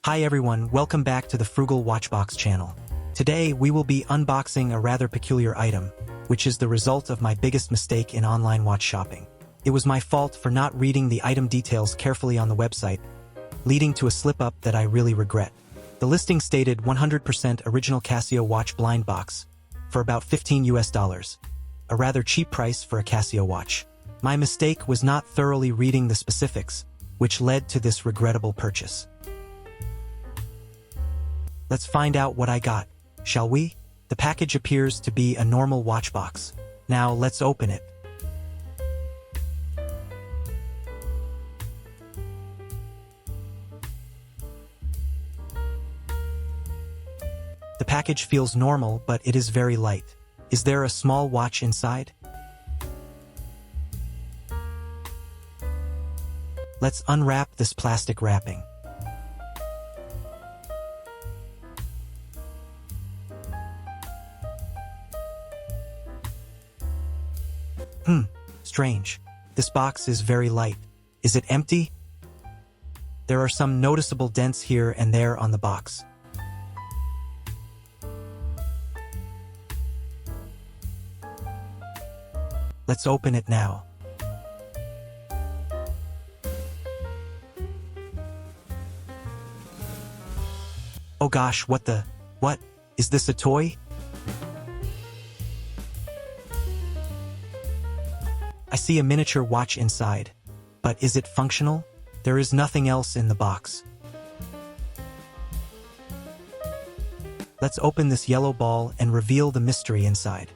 Hi everyone, welcome back to the Frugal Watchbox channel. Today we will be unboxing a rather peculiar item, which is the result of my biggest mistake in online watch shopping. It was my fault for not reading the item details carefully on the website, leading to a slip-up that I really regret. The listing stated 100% original Casio watch blind box for about $15 a rather cheap price for a Casio watch. My mistake was not thoroughly reading the specifics, which led to this regrettable purchase. Let's find out what I got, shall we? The package appears to be a normal watch box. Now let's open it. The package feels normal, but it is very light. Is there a small watch inside? Let's unwrap this plastic wrapping. Strange. This box is very light. Is it empty? There are some noticeable dents here and there on the box. Let's open it now. Oh gosh, what? Is this a toy? I see a miniature watch inside, but is it functional? There is nothing else in the box. Let's open this yellow ball and reveal the mystery inside.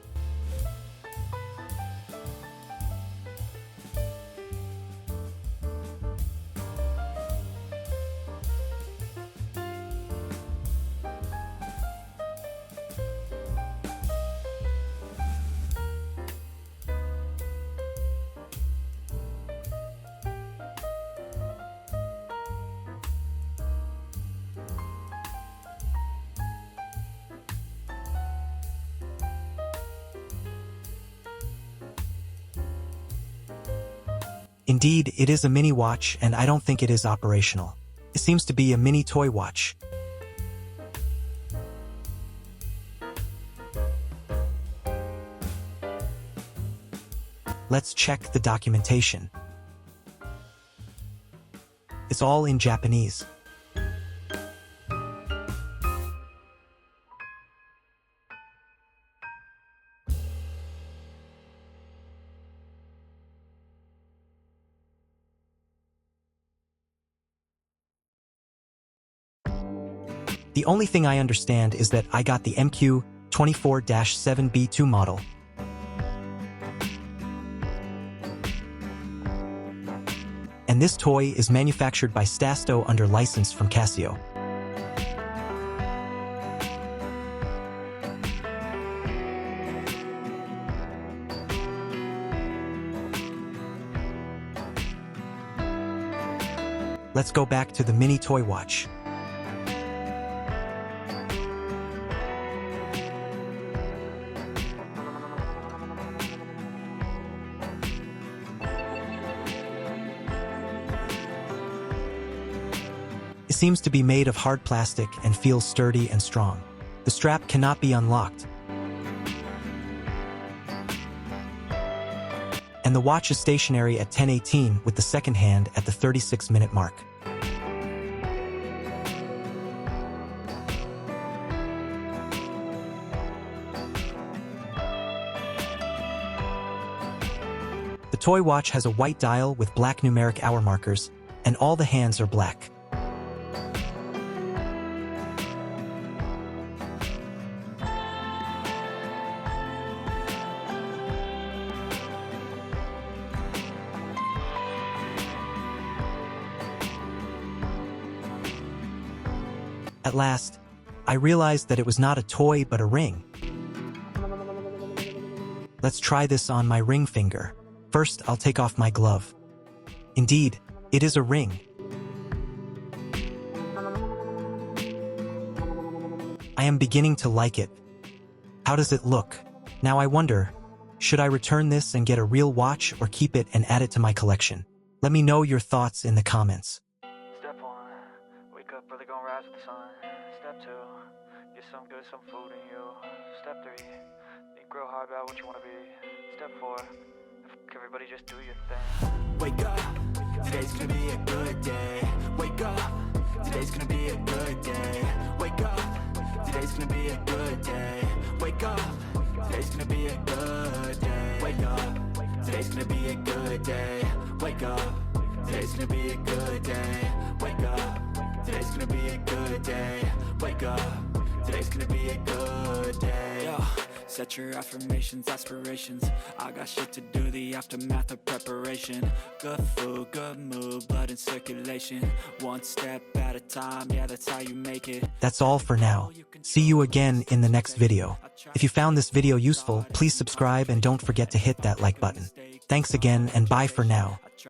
Indeed, it is a mini watch, and I don't think it is operational. It seems to be a mini toy watch. Let's check the documentation. It's all in Japanese. The only thing I understand is that I got the MQ-24-7B2 model. And this toy is manufactured by Stasto under license from Casio. Let's go back to the mini toy watch. It seems to be made of hard plastic and feels sturdy and strong. The strap cannot be unlocked. And the watch is stationary at 10:18 with the second hand at the 36-minute mark. The toy watch has a white dial with black numeric hour markers, and all the hands are black. At last, I realized that it was not a toy but a ring. Let's try this on my ring finger. First, I'll take off my glove. Indeed, it is a ring. I am beginning to like it. How does it look? Now I wonder, should I return this and get a real watch or keep it and add it to my collection? Let me know your thoughts in the comments. Step one, wake up early, gonna ride rise with the sun. Step 2, get some good, some food in you. Step 3, think real hard about what you want to be. Step 4, everybody just do your thing. Wake up, today's gonna be a good day. Wake up, today's gonna be a good day. Wake up, today's gonna be a good day. Wake up, today's gonna be a good day. Wake up, today's gonna be a good day. Wake up, today's gonna be a good day. Wake up, today's gonna be a good day. Wake up, today's gonna be a good day. Yo, set your affirmations, aspirations. I got shit to do, the aftermath of preparation. Good food, good mood, blood in circulation. One step at a time, yeah, that's how you make it. That's all for now. See you again in the next video. If you found this video useful, please subscribe and don't forget to hit that like button. Thanks again and bye for now.